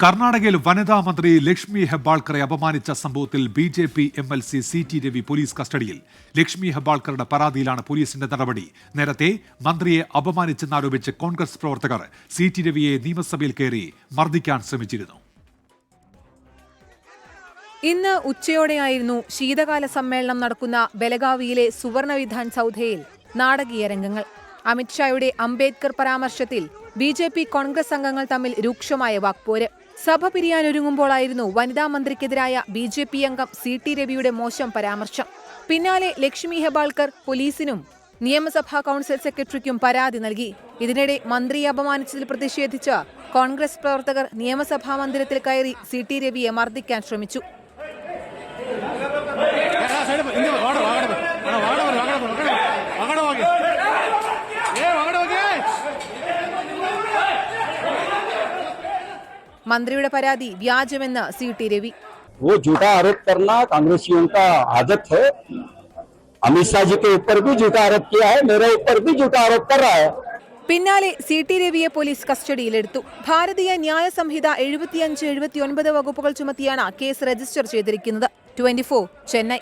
കർണാടകയിൽ വനിതാ മന്ത്രി ലക്ഷ്മി ഹെബ്ബാൾക്കറെ അപമാനിച്ച സംഭവത്തിൽ BJP. MLC C.T. Ravi police കസ്റ്റഡിയിൽ. ലക്ഷ്മി ഹെബ്ബാൾക്കറുടെ പരാതിയിലാണ് പോലീസിന്റെ നടപടി. നേരത്തെ മന്ത്രിയെ അപമാനിച്ചെന്നാരോപിച്ച് കോൺഗ്രസ് പ്രവർത്തകർ C.T. രവിയെ നിയമസഭയിൽ കയറി മർദ്ദിക്കാൻ ശ്രമിച്ചിരുന്നു. ഇന്ന് ഉച്ചയോടെയായിരുന്നു ശീതകാല സമ്മേളനം നടക്കുന്ന ബലഗാവിയിലെ സുവർണ വിധാൻ സൗധയിൽ നാടകീയ രംഗങ്ങൾ. അമിത്ഷായുടെ അംബേദ്കർ പരാമർശത്തിൽ ബി.ജെ.പി. കോൺഗ്രസ് അംഗങ്ങൾ തമ്മിൽ രൂക്ഷമായ വാക്പോര്. സഭ പിരിയാനൊരുങ്ങുമ്പോഴായിരുന്നു വനിതാ മന്ത്രിക്കെതിരായ ബി.ജെ.പി. അംഗം C.T. രവിയുടെ മോശം പരാമർശം. പിന്നാലെ ലക്ഷ്മി ഹെബ്ബാൾക്കർ പോലീസിനും നിയമസഭാ കൗൺസിൽ സെക്രട്ടറിക്കും പരാതി നൽകി. ഇതിനിടെ മന്ത്രിയെ അപമാനിച്ചതിൽ പ്രതിഷേധിച്ച് കോൺഗ്രസ് പ്രവർത്തകർ നിയമസഭാ മന്ദിരത്തിൽ കയറി C.T. രവിയെ മർദ്ദിക്കാൻ ശ്രമിച്ചു. മന്ത്രിയുടെ പരാതി വ്യാജമെന്ന് C.T. രവി. वो झूठा आरोप करना कांग्रेसियों का आदत है. अमित शाह जी के ऊपर भी झूठा आरोप किया है, मेरे ऊपर भी झूठा आरोप कर रहा है. പിന്നാലെ C.T. രവിയെ പോലീസ് കസ്റ്റഡിയിലെടുത്തു. ഭാരതീയ ന്യായ സംഹിത 75-79 വകുപ്പുകൾ ചുമത്തിയാണ് കേസ് രജിസ്റ്റർ ചെയ്തിരിക്കുന്നത്. 24 ചെന്നൈ.